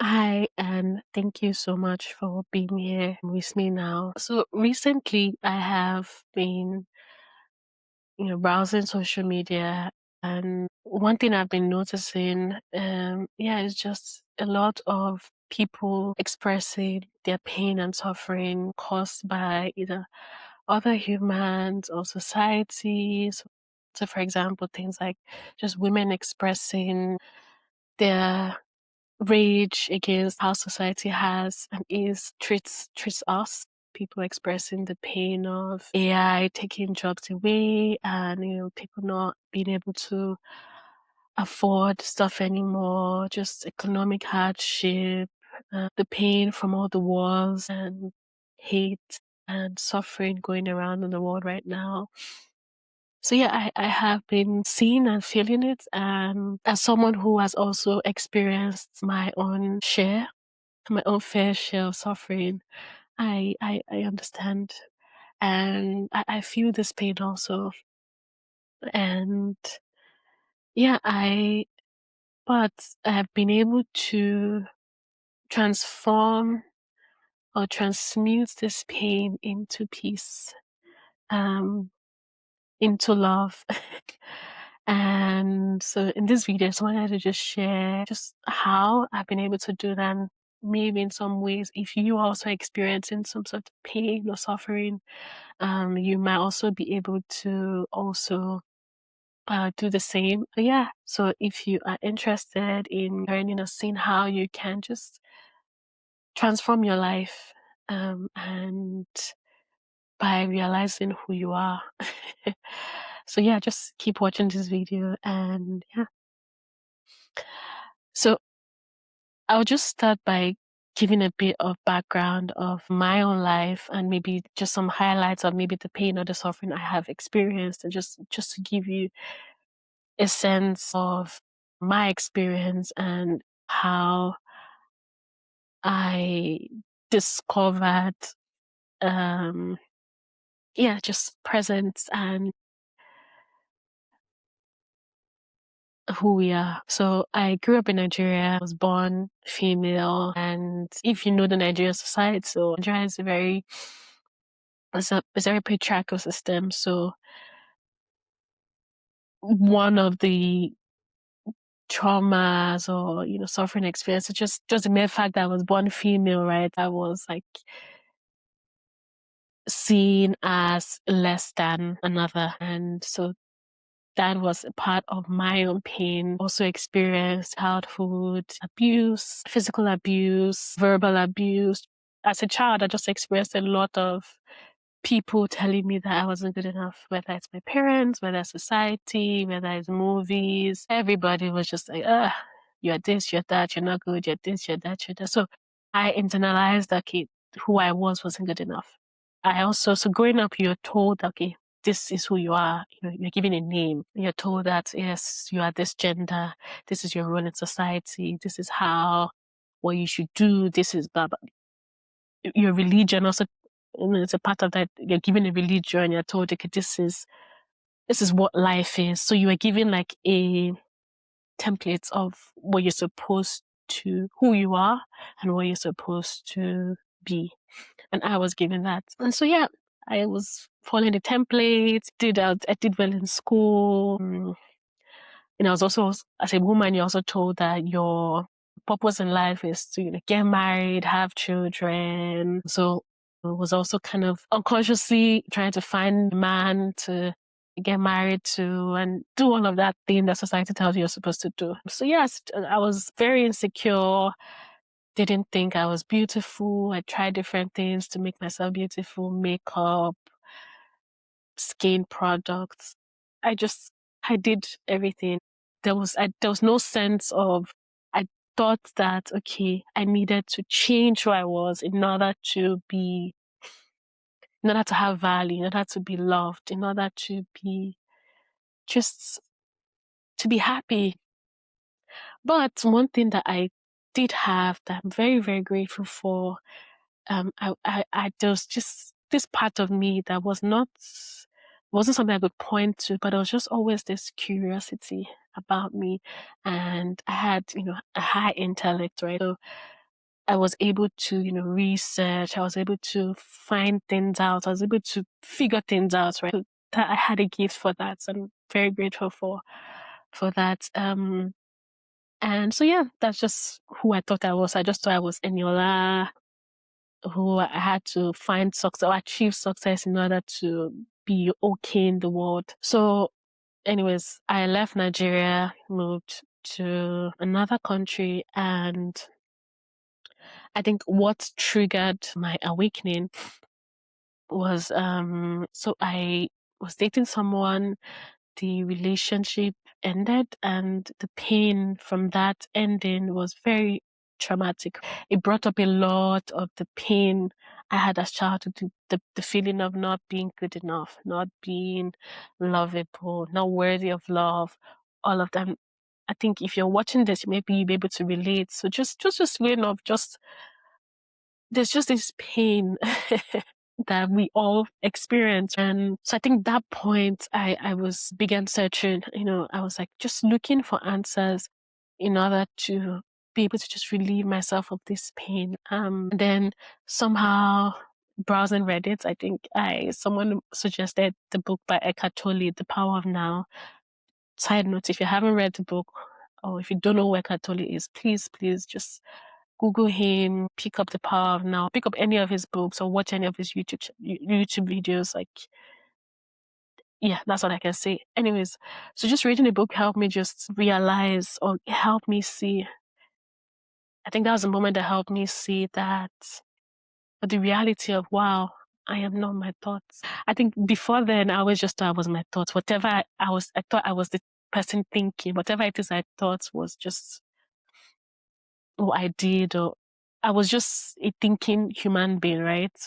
Hi, and thank you so much for being here with me now. So recently, I have been, browsing social media, and one thing I've been noticing, is just a lot of people expressing their pain and suffering caused by either other humans or societies. So, for example, things like just women expressing their rage against how society has and is treats us, people expressing the pain of AI taking jobs away, and people not being able to afford stuff anymore, just economic hardship, the pain from all the wars and hate and suffering going around in the world right now. So yeah, I have been seeing and feeling it, and as someone who has also experienced my own fair share of suffering, I understand, and I feel this pain also. And yeah, but I have been able to transform or transmute this pain into peace, um, into love. And so in this video, I just wanted to just share just how I've been able to do that. And maybe in some ways, if you are also experiencing some sort of pain or suffering, you might also be able to also do the same. But yeah, so if you are interested in learning or seeing how you can just transform your life, and by realizing who you are. So yeah, just keep watching this video, and yeah. So I'll just start by giving a bit of background of my own life and maybe just some highlights of maybe the pain or the suffering I have experienced, and just to give you a sense of my experience and how I discovered just presence and who we are. So I grew up in Nigeria. I was born female, and if you know the Nigerian society, so Nigeria is it's a very patriarchal system. So one of the traumas or suffering experience, it's just the mere fact that I was born female, right? I was like seen as less than another, and so that was a part of my own pain. Also experienced childhood abuse, physical abuse, verbal abuse. As a child, I just experienced a lot of people telling me that I wasn't good enough, whether it's my parents, whether it's society, whether it's movies. Everybody was just like, you're this, you're that, you're not good, you're this, you're that, you're that. So I internalized that, okay, who I was wasn't good enough. So growing up, you're told, okay, this is who you are. You're given a name. You're told that, yes, you are this gender. This is your role in society. This is what you should do. This is blah, blah. Your religion also, it's a part of that. You're given a religion. You're told, okay, this is what life is. So you are given like a template of what you're supposed to, who you are, and what you're supposed to be. And I was given that. And so yeah, I was following the template. I did well in school. I was also, as a woman, you're also told that your purpose in life is to get married, have children. So I was also kind of unconsciously trying to find a man to get married to and do all of that thing that society tells you you're supposed to do. So yes, I was very insecure, didn't think I was beautiful. I tried different things to make myself beautiful, makeup, skin products. I did everything. There was no sense of, I thought that, okay, I needed to change who I was in order to have value, in order to be loved, in order to be just to be happy. But one thing that I did have that I'm very, very grateful for, there was just this part of me that wasn't something I could point to, but it was just always this curiosity. about me, and I had, a high intellect, right? So I was able to, research. I was able to find things out. I was able to figure things out, right? So that I had a gift for that. So I'm very grateful for that. And so yeah, that's just who I thought I was. I just thought I was Eniola, who I had to find success or achieve success in order to be okay in the world. So anyways, I left Nigeria, moved to another country, and I think what triggered my awakening was so I was dating someone, the relationship ended, and the pain from that ending was very traumatic. It brought up a lot of the pain I had as childhood, the feeling of not being good enough, not being lovable, not worthy of love, all of them. I think if you're watching this, maybe you'll be able to relate. So just feeling of just there's just this pain that we all experience. And so I think that point I was began searching, I was like just looking for answers in order to be able to just relieve myself of this pain. Then somehow browsing Reddit, I think someone suggested the book by Eckhart Tolle, The Power of Now. Side note, if you haven't read the book or if you don't know who Eckhart Tolle is, please just Google him, pick up The Power of Now, pick up any of his books or watch any of his YouTube videos. Like, yeah, that's what I can say. Anyways, so just reading the book helped me just realize or help me see. I think that was a moment that helped me see that the reality of, wow, I am not my thoughts. I think before then, I always just thought I was my thoughts. Whatever I thought I was the person thinking. Whatever it is I thought was just what I did, or I was just a thinking human being, right?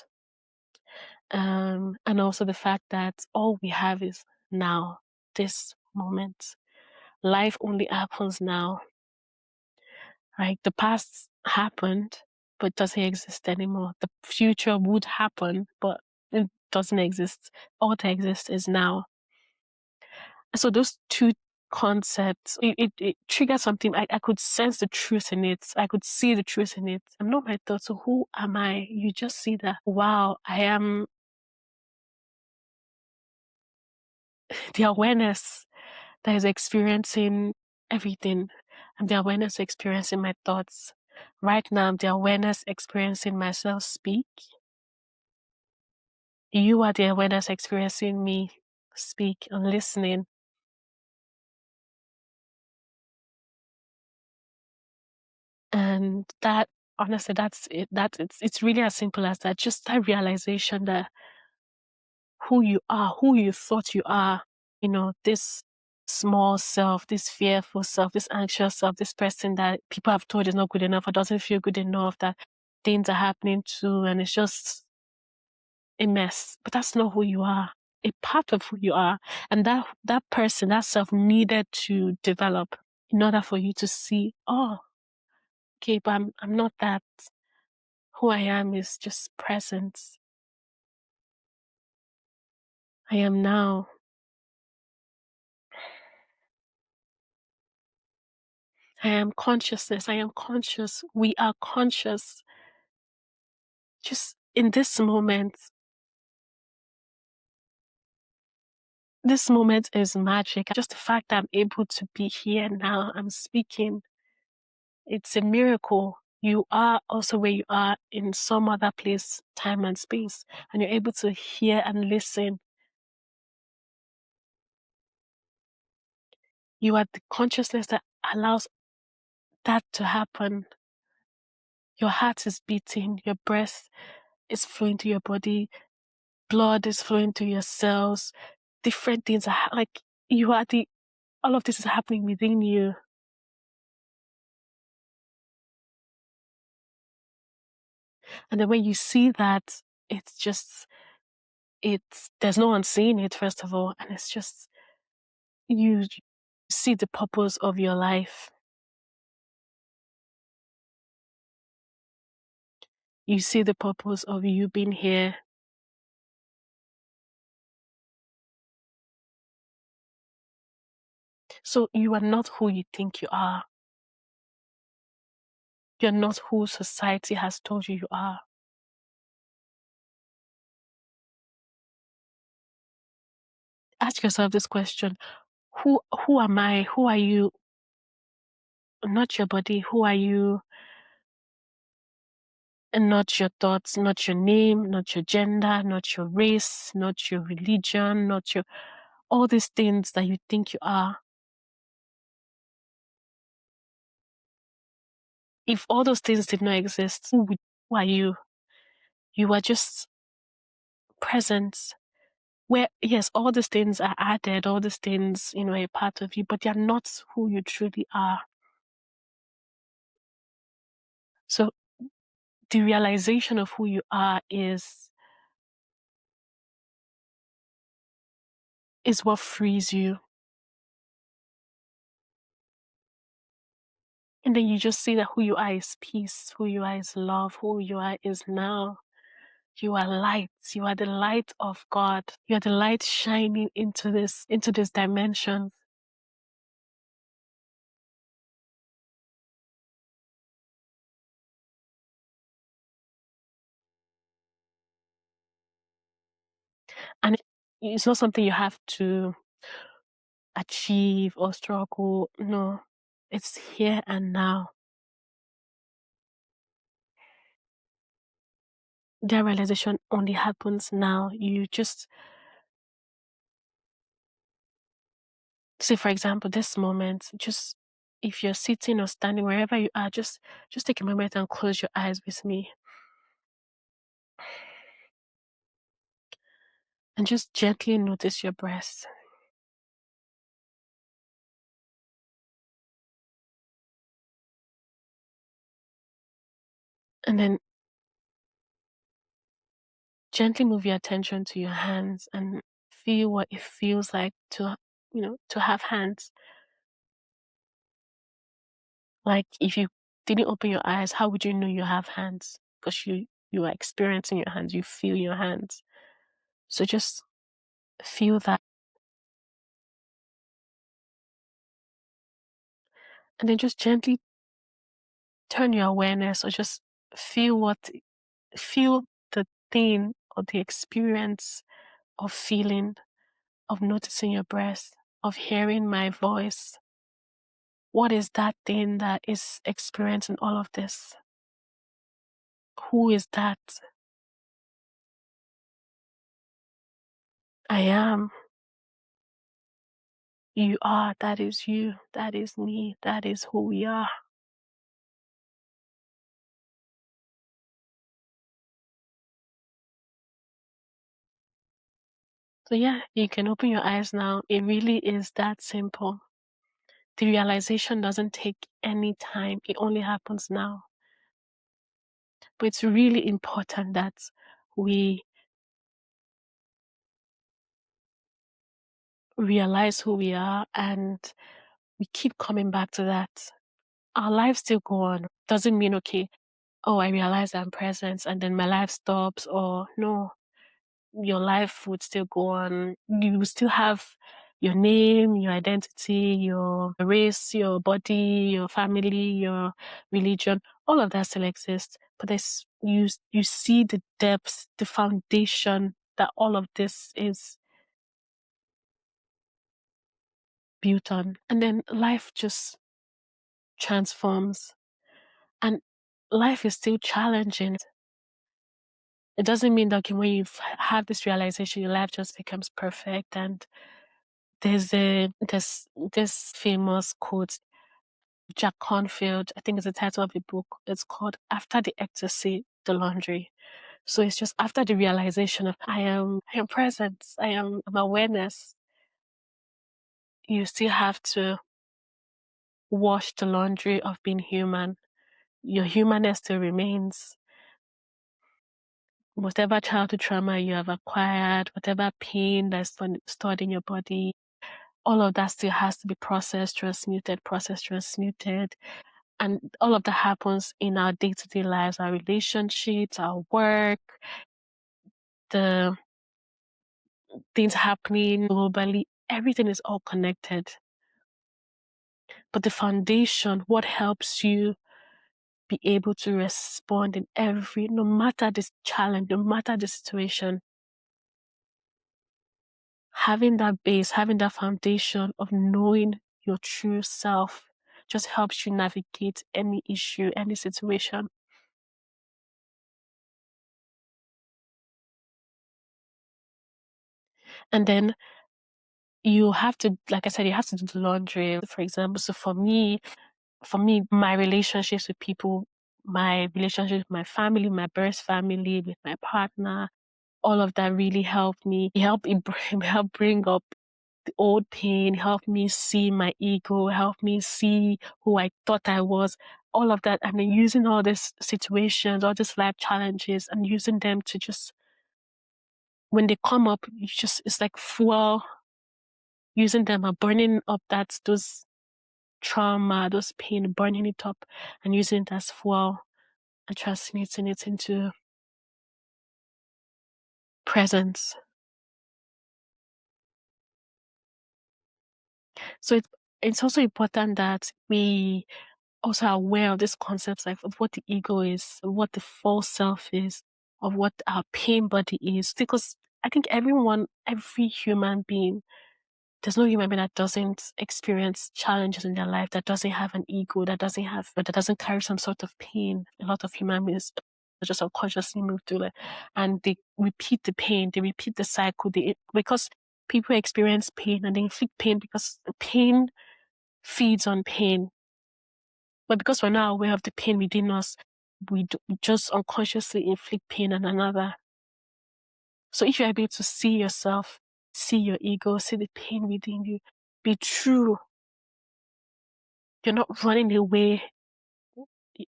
And also the fact that all we have is now, this moment. Life only happens now, right? The past happened, but doesn't exist anymore. The future would happen, but it doesn't exist. All that exists is now. So those two concepts, it triggered something. I could sense the truth in it. I could see the truth in it. I'm not my thoughts, so who am I? You just see that, wow, I am the awareness that is experiencing everything. I'm the awareness experiencing my thoughts. Right now, I'm the awareness experiencing myself speak. You are the awareness experiencing me speak and listening. And that, honestly, that's it. It's really as simple as that. Just that realization that who you are, who you thought you are, this small self, this fearful self, this anxious self, this person that people have told is not good enough or doesn't feel good enough, that things are happening to, and it's just a mess. But that's not who you are. A part of who you are. And that person, that self needed to develop in order for you to see, oh, okay, but I'm not that. Who I am is just presence. I am now. I am consciousness. I am conscious. We are conscious. Just in this moment is magic. Just the fact that I'm able to be here now, I'm speaking. It's a miracle. You are also where you are in some other place, time and space, and you're able to hear and listen. You are the consciousness that allows that to happen. Your heart is beating, your breath is flowing to your body, blood is flowing to your cells, different things are like you are all of this is happening within you. And then when you see that, there's no one seeing it, first of all, and it's just you see the purpose of your life. You see the purpose of you being here. So you are not who you think you are. You're not who society has told you you are. Ask yourself this question. Who am I? Who are you? Not your body. Who are you? And not your thoughts, not your name, not your gender, not your race, not your religion, not your all these things that you think you are. If all those things did not exist, who are you? You are just presence. Where, yes, all these things are added, all these things, are a part of you, but they're not who you truly are. So the realization of who you are is what frees you. And then you just see that who you are is peace, who you are is love, who you are is now. You are light. You are the light of God. You are the light shining into this dimension. And it's not something you have to achieve or struggle. No, it's here and now. That realization only happens now. You just say, for example, this moment, just if you're sitting or standing, wherever you are, just take a moment and close your eyes with me. And just gently notice your breath. And then gently move your attention to your hands and feel what it feels like to have hands. Like if you didn't open your eyes, how would you know you have hands? Because you are experiencing your hands, you feel your hands. So just feel that. And then just gently turn your awareness or just feel the thing or the experience of feeling, of noticing your breath, of hearing my voice. What is that thing that is experiencing all of this? Who is that? I am. You are. That is you. That is me. That is who we are. So yeah, you can open your eyes now. It really is that simple. The realization doesn't take any time. It only happens now. But it's really important that we realize who we are and we keep coming back to that. Our lives still go on. Doesn't mean, okay, oh, I realize I'm present and then my life stops, or no, your life would still go on. You will still have your name, your identity, your race, your body, your family, your religion. All of that still exists. But there's you see the depths, the foundation that all of this is built on. And then life just transforms. And life is still challenging. It doesn't mean that when you have this realization, your life just becomes perfect. And there's this famous quote, Jack Kornfield, I think it's the title of the book. It's called "After the Ecstasy, the Laundry." So it's just after the realization of I am present, I'm awareness. You still have to wash the laundry of being human. Your humanness still remains. Whatever childhood trauma you have acquired, whatever pain that's stored in your body, all of that still has to be processed, transmuted. And all of that happens in our day-to-day lives, our relationships, our work, the things happening globally. Everything is all connected. But the foundation, what helps you be able to respond in no matter this challenge, no matter the situation, having that base, having that foundation of knowing your true self just helps you navigate any issue, any situation. And then you have to, like I said, you have to do the laundry, for example. So for me, my relationships with people, my relationship with my family, my birth family, with my partner, all of that really helped me. It helped bring up the old pain, helped me see my ego, helped me see who I thought I was, all of that. And then using all these situations, all these life challenges, and using them to just, when they come up, it's like fuel, using them and burning up those trauma, those pain, burning it up and using it as fuel and transmuting it into presence. So it's also important that we also are aware of these concepts, like of what the ego is, of what the false self is, of what our pain body is. Because I think every human being, there's no human being that doesn't experience challenges in their life, that doesn't have an ego, that doesn't carry some sort of pain. A lot of human beings just unconsciously move through it, and they repeat the pain, they repeat the cycle. Because people experience pain and they inflict pain because the pain feeds on pain. But because we're not aware of the pain within us, we just unconsciously inflict pain on another. So if you're able to see yourself, see your ego, see the pain within you, be true. You're not running away.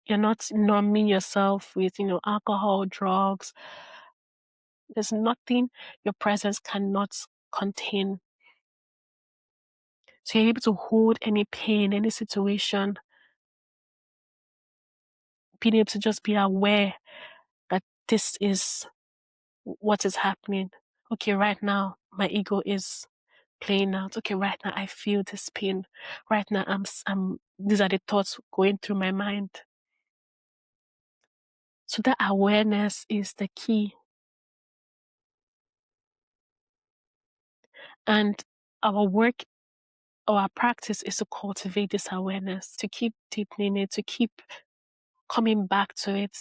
You're not numbing yourself with, alcohol, drugs. There's nothing your presence cannot contain. So you're able to hold any pain, any situation, being able to just be aware that this is what is happening. Okay, right now, my ego is playing out. Okay, right now, I feel this pain. Right now, these are the thoughts going through my mind. So that awareness is the key. And our work, our practice is to cultivate this awareness, to keep deepening it, to keep coming back to it.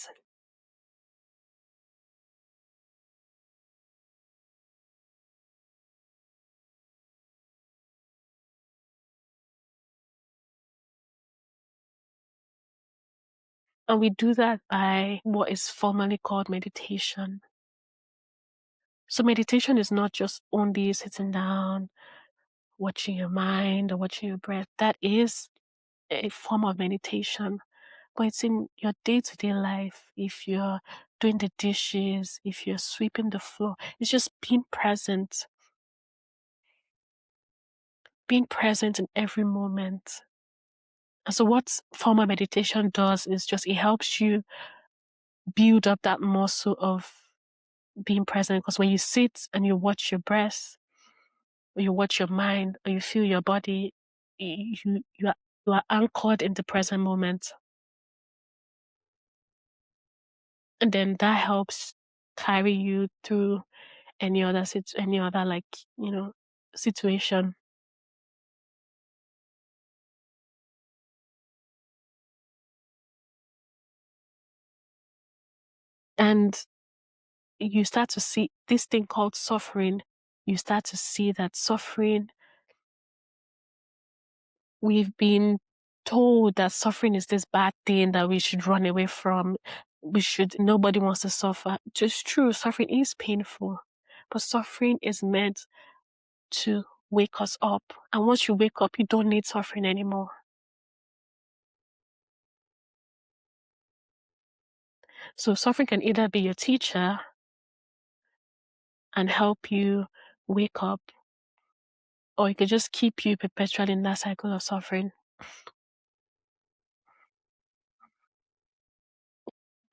And we do that by what is formally called meditation. So meditation is not just only sitting down, watching your mind or watching your breath. That is a form of meditation. But it's in your day-to-day life. If you're doing the dishes, if you're sweeping the floor, it's just being present in every moment. And so what formal meditation does is just, it helps you build up that muscle of being present. Because when you sit and you watch your breath, or you watch your mind, or you feel your body, you are anchored in the present moment. And then that helps carry you through any other like, situation. And you start to see this thing called suffering. You start to see that suffering, we've been told that suffering is this bad thing that we should run away from. Nobody wants to suffer. Just true, suffering is painful, but suffering is meant to wake us up. And once you wake up, you don't need suffering anymore. So suffering can either be your teacher and help you wake up, or it could just keep you perpetually in that cycle of suffering.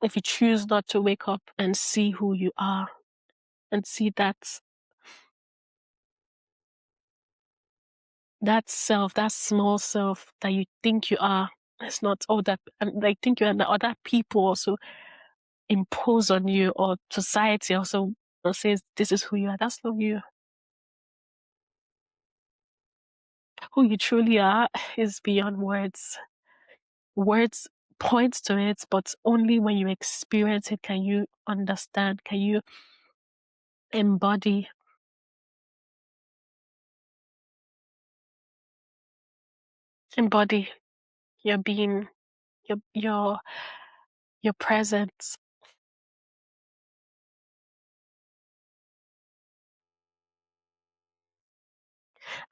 If you choose not to wake up and see who you are and see that that self, that small self that you think you are, it's not all that, and I think you are, that other people also impose on you, or society also says this is who you are. That's not you. Who you truly are is beyond words. Words point to it, but only when you experience it can you understand, can you embody your being, your your your presence.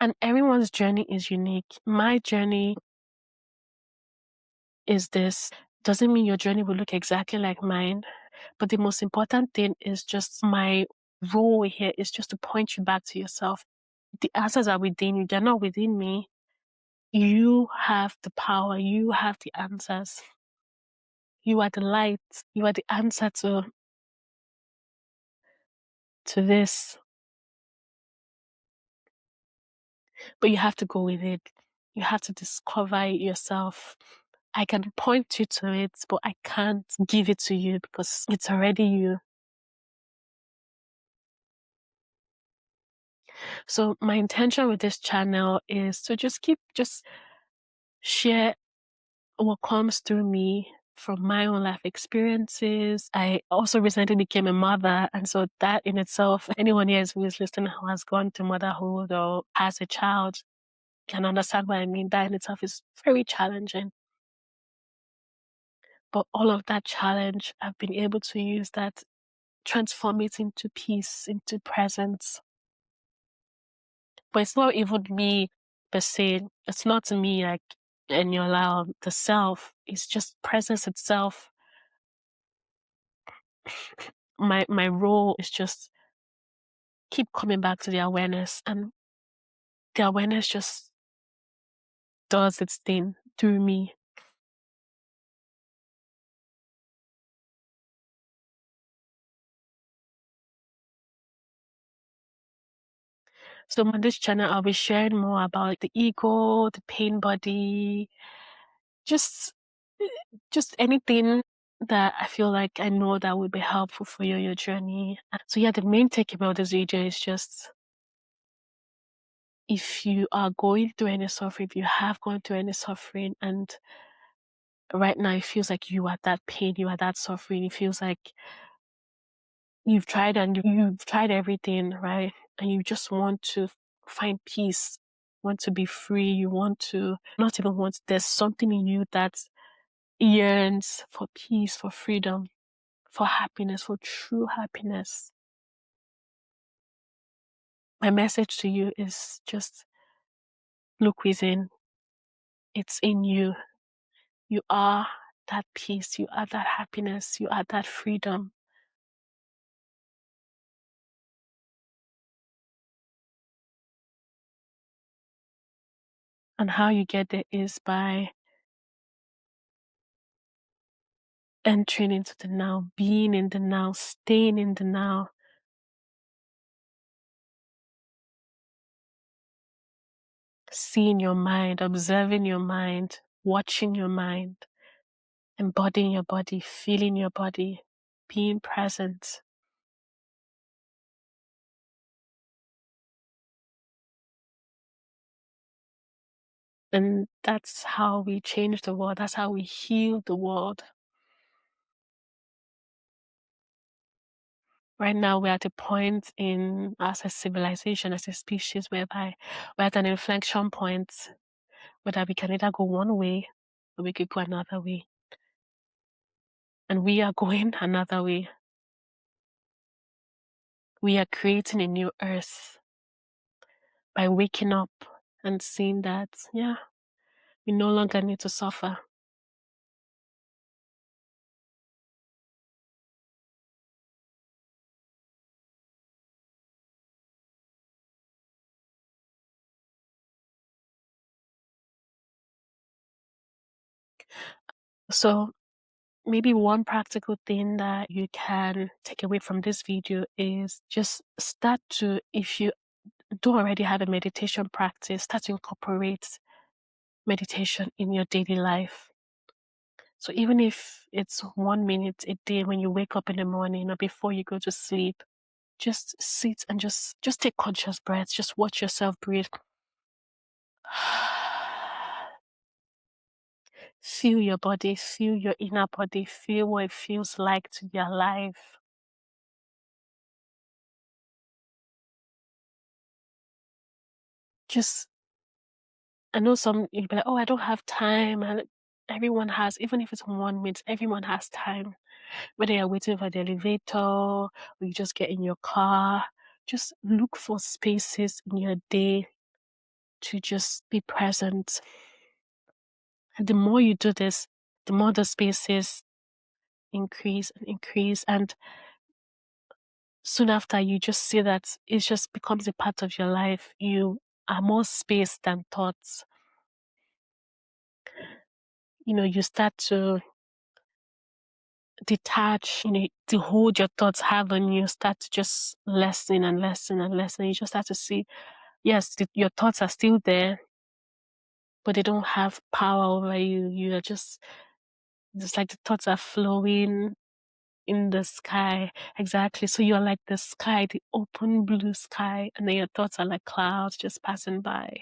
And everyone's journey is unique. My journey is this. Doesn't mean your journey will look exactly like mine, but the most important thing is just my role here is just to point you back to yourself. The answers are within you, they're not within me. You have the power, you have the answers. You are the light, you are the answer to this. But you have to go with it. You have to discover it yourself. I can point you to it, but I can't give it to you because it's already you. So my intention with this channel is to just share what comes through me from my own life experiences. I also recently became a mother, and so that in itself, anyone here who is listening who has gone to motherhood or has a child can understand what I mean. That in itself is very challenging. But all of that challenge, I've been able to use that, transform it into peace, into presence. But it's not even me per se. It's not me like Eniola, the self. It's just presence itself. My role is just keep coming back to the awareness, and the awareness just does its thing through me. So on this channel, I'll be sharing more about the ego, the pain body, just anything that I feel like I know that would be helpful for you, your journey. So yeah, the main takeaway of this video is just, if you are going through any suffering, if you have gone through any suffering, and right now it feels like you are that pain, you are that suffering, it feels like you've tried and you've tried everything, right? And you just want to find peace, want to be free, you want to not even want, there's something in you that yearns for peace, for freedom, for happiness, for true happiness. My message to you is just look within. It's in you. You are that peace, you are that happiness, you are that freedom. And how you get there is by entering into the now, being in the now, staying in the now. Seeing your mind, observing your mind, watching your mind, embodying your body, feeling your body, being present. And that's how we change the world. That's how we heal the world. Right now, we're at a point in as a civilization, as a species, whereby we're at an inflection point, whether we can either go one way or we could go another way. And we are going another way. We are creating a new earth by waking up and seeing that, yeah, we no longer need to suffer. So maybe one practical thing that you can take away from this video is just start to, if you do already have a meditation practice, start to incorporate meditation in your daily life. So even if it's 1 minute a day when you wake up in the morning or before you go to sleep, just sit and just take conscious breaths. Just watch yourself breathe. Feel your body, feel your inner body, feel what it feels like to be alive. Just, I know some, you'll be like, oh, I don't have time. And everyone has, even if it's 1 minute, everyone has time. Whether you're waiting for the elevator or you just get in your car, just look for spaces in your day to just be present. And the more you do this, the more the spaces increase and increase. And soon after, you just see that it just becomes a part of your life. You are more space than thoughts. You start to detach, to hold your thoughts have on you, start to just lessen and lessen and lessen. You just start to see, yes, your thoughts are still there, but they don't have power over you. You are just like the thoughts are flowing in the sky. Exactly. So you're like the sky, the open blue sky, and then your thoughts are like clouds just passing by.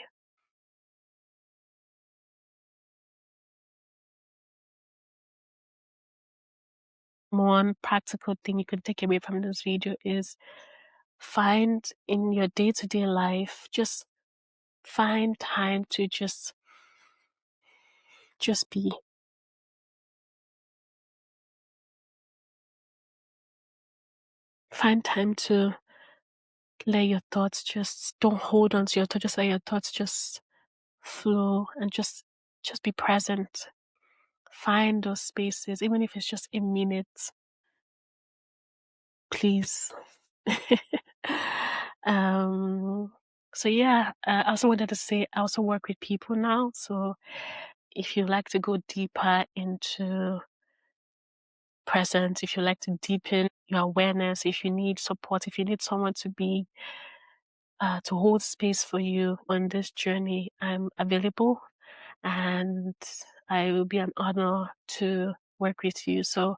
One practical thing you can take away from this video is find in your day-to-day life, just find time to just be. Find time to let your thoughts just, don't hold on to your thoughts, just let your thoughts just flow and just be present. Find those spaces, even if it's just a minute, please. So yeah, I also wanted to say I also work with people now. So if you like to go deeper into presence, if you like to deepen your awareness, if you need support, if you need someone to be to hold space for you on this journey, I'm available, and I will be an honor to work with you. So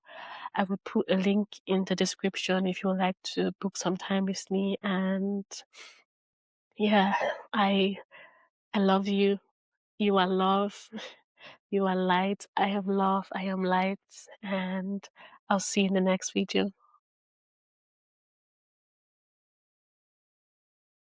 I will put a link in the description if you would like to book some time with me. And yeah, I love you. You are love. You are light. I am love. I am light. And I'll see you in the next video.